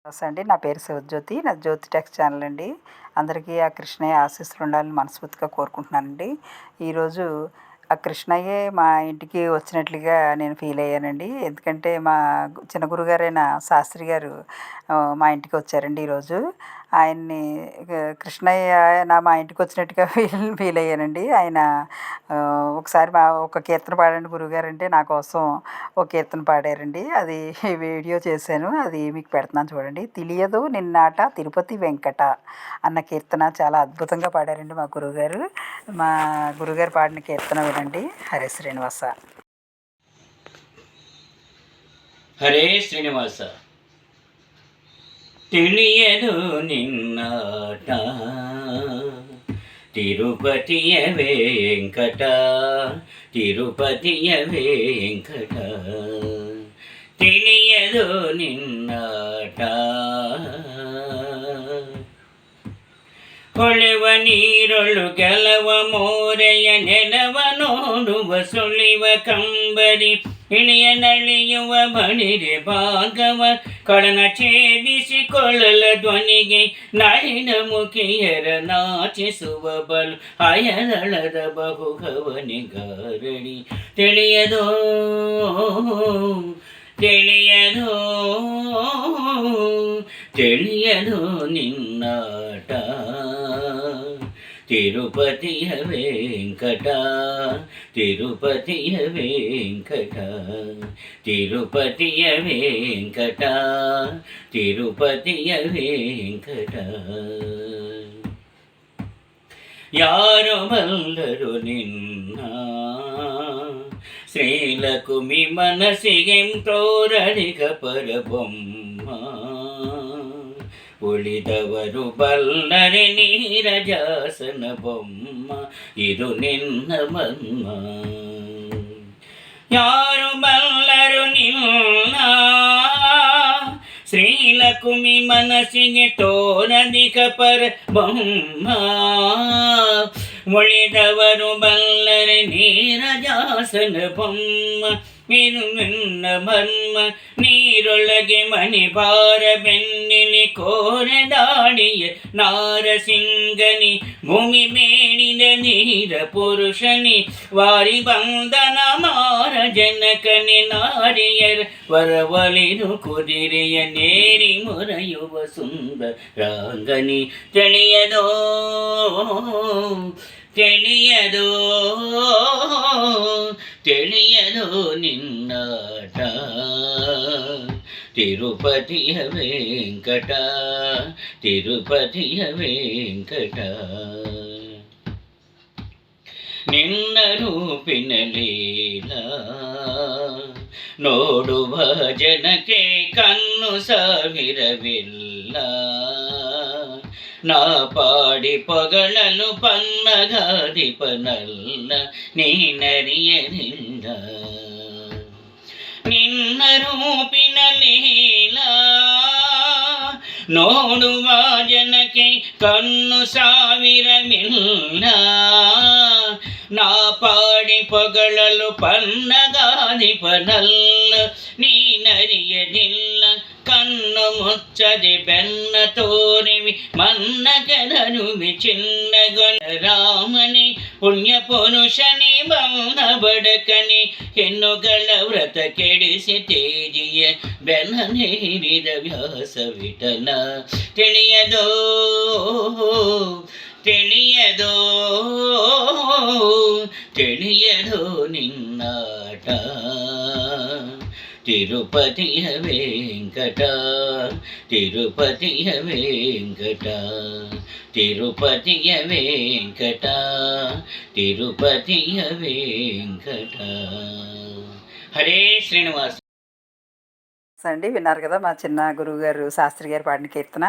నమస్తే అండి. నా పేరు శివజ్యోతి. నాది జ్యోతి టెక్స్ ఛానల్ అండి. అందరికీ ఆ కృష్ణయ్య ఆశీస్సులు ఉండాలని మనస్ఫూర్తిగా కోరుకుంటున్నానండి. ఈరోజు ఆ కృష్ణయ్యే మా ఇంటికి వచ్చినట్లుగా నేను ఫీల్ అయ్యానండి. ఎందుకంటే మా చిన్న గురుగారైన శాస్త్రి గారు మా ఇంటికి వచ్చారండి ఈరోజు. ఆయన్ని కృష్ణయ్య మా ఇంటికి వచ్చినట్టుగా ఫీల్ అయ్యానండి. ఆయన ఒకసారి ఒక కీర్తన పాడండి గురువుగారు అంటే నా కోసం ఒక కీర్తన పాడారండి. అది వీడియో చేశాను. అది మీకు పెడుతున్నాను చూడండి. తెలియదు నిన్నాట తిరుపతి వెంకట అన్న కీర్తన చాలా అద్భుతంగా పాడారండి మా గురువుగారు. మా గురువుగారు పాడిన కీర్తన వినండి. హరే శ్రీనివాస. హరే శ్రీనివాస. తెలియదు నిన్నాట తిరుపతియ వెంకట, తిరుపతియ వెంకట. తెలియదు నిన్నాట ಹೊಳೆವ ನೀರೊಳು ಕೆಲವ ಮೋರೆಯ ನೆಲವ ನೋಡುವ ಸುಳಿವ ಕಂಬರಿ ಇಳಿಯ ನಳಿಯುವ ಬಣಿರೆ ಭಾಗವ ಕಳನ ಛೇದಿಸಿಕೊಳ್ಳಲ ಧ್ವನಿಗೆ ನಳಿನ ಮುಖಿಯರ ನಾಚಿಸುವ ಬಲು ಅಯದಳದ ಬಹುಗವನಿಗಾರಡಿ. ತಿಳಿಯದೋ ತಿಳಿಯದೋ ತಿಳಿಯದೋ ನಿನ್ನಾಟ ತಿರುಪತಿಯ ವೆಂಕಟ, ತಿರುಪತಿಯ ವೆಂಕಟ, ತಿರುಪತಿಯ ವೆಂಕಟ, ತಿರುಪತಿಯ ವೆಂಕಟ. ಯಾರು ಬಲ್ಲರು ನಿನ್ನ ಶ್ರೀಲಕುಮಿ ಮನಸ್ಸಿಗೆ ತೋರಣಿಕ ಪರಬೊಮ್ಮ. ಉಳಿದವರು ಬಲ್ಲರೆ ನೀರಜಾಸನ ಬೊಮ್ಮ, ಇದು ನಿನ್ನ ಮನ್ಮ. ಯಾರು ಬಲ್ಲರು ನಿನ್ನ ಶ್ರೀಲಕುಮಿ ಮನಸ್ಸಿಗೆ ತೋರದಿಕ ಪರ ಬೊಮ್ಮ. ಉಳಿದವರು ಬಲ್ಲರೆ ನೀರಜಾಸನ ಬೊಮ್ಮ, ಇದು ನಿನ್ನ ಮರ್ಮ. ನೀರೊಳಗೆ ಮಣಿ ಬಾರ ಬೆನ್ನಿಲಿ ಕೋರೆ ದಾಡಿಯ ನಾರಸಿಂಗನಿ, ಭೂಮಿ ಮೇಣಿದ ನೀರ ಪುರುಷನಿ, ವಾರಿ ಬಂಧನ ಮಾರ ಜನಕನಿ. ನಾರಿಯರ ವರವಲಿದು ಕುದಿರೆಯ ನೇರಿ ಮುರೆಯುವ ಸುಂದರಾಂಗನಿ. ತಿಳಿಯದೋ ತಿಳಿಯದೋ ತಿಳಿಯದೋ ನಿನ್ನಾಟ ತಿರುಪತಿಯ ವೆಂಕಟ, ತಿರುಪತಿಯ ವೆಂಕಟ. ನಿನ್ನ ರೂಪಿನ ಲೀಲಾ ನೋಡುವ ಜನಕ್ಕೆ ಕಣ್ಣು ಸಾವಿರವಿಲ್ಲ. ನಾ ಪಾಡಿ ಪೊಗಳಲು ಪನ್ನಗಾಧಿಪನಲ್ಲ ನೀನರಿಯಲಿಲ್ಲ. ನಿನ್ನ ರೂಪಿನ ಲೀಲಾ ನೋಡುವ ಜನಕ್ಕೆ ಕಣ್ಣು ಸಾವಿರವಿಲ್ಲ. ನಾ ಪಾಡಿ ಪೊಗಳಲು ಪನ್ನಗಾಧಿಪನಲ್ಲ ನೀನರಿಯಲಿಲ್ಲ. ಕಣ್ಣು ಮುಚ್ಚದೆ ಬೆನ್ನ ತೋರಿವಿ ಮನ್ನ ಕೆದರುವಿ ಚಿನ್ನಗೊಳ ರಾಮನೇ. ಪುಣ್ಯ ಪುರುಷನೇ ಬೌನ ಬಡಕನೆ, ಹೆಣ್ಣುಗಳ ವ್ರತ ಕೆಡಿಸಿ ತೇಜಿಯ ಬೆನ್ನ ನೀರಿದ ವ್ಯಾಸ ವಿಠಲ. ತಿಳಿಯದೋ ತಿಳಿಯದೋ ತಿಳಿಯದೋ ನಿನ್ನಾಟ ತಿರುಪತಿಯ ವೆಂಕಟ, ತಿರುಪತಿಯ ವೆಂಕಟ, ತಿರುಪತಿಯ ವೆಂಕಟ, ತಿರುಪತಿಯ ವೆಂಕಟ. హరే శ్రీనివాస. అండి విన్నారు కదా మా చిన్న గురువుగారు శాస్త్రి గారు పాడిన కీర్తన.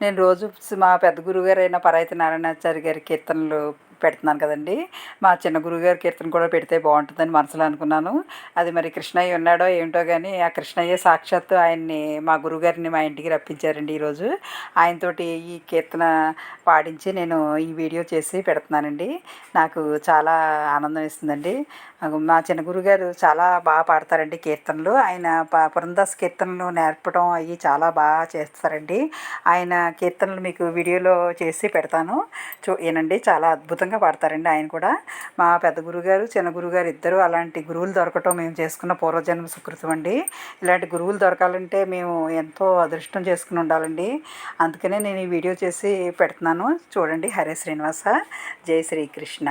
నేను రోజు మా పెద్ద గురువుగారు అయిన పరాయితి నారాయణాచారి గారి కీర్తనలు పెడుతున్నాను కదండి. మా చిన్న గురువుగారి కీర్తన కూడా పెడితే బాగుంటుందని మనసులో అనుకున్నాను. అది మరి కృష్ణయ్య ఉన్నాడో ఏంటో కానీ ఆ కృష్ణయ్య సాక్షాత్తు ఆయన్ని మా గురువుగారిని మా ఇంటికి రప్పించారండి ఈరోజు. ఆయనతోటి ఈ కీర్తన పాడించి నేను ఈ వీడియో చేసి పెడుతున్నానండి. నాకు చాలా ఆనందం ఇస్తుందండి. మా చిన్న గురుగారు చాలా బాగా పాడతారండి కీర్తనలు. ఆయన పురందాస్ కీర్తనలు నేర్పడం అవి చాలా బాగా చేస్తారండి. ఆయన కీర్తనలు మీకు వీడియోలో చేసి పెడతాను, వినండి. చాలా అద్భుతంగా పాడతారండి ఆయన కూడా. మా పెద్ద గురుగారు చిన్న గురుగారు ఇద్దరు అలాంటి గురువులు దొరకటం మేము చేసుకున్న పూర్వజన్మ సుకృతం అండి. ఇలాంటి గురువులు దొరకాలంటే మేము ఎంతో అదృష్టం చేసుకుని ఉండాలండి. అందుకనే నేను ఈ వీడియో చేసి పెడుతున్నాను. చూడండి. హరే శ్రీనివాస, జై శ్రీకృష్ణ.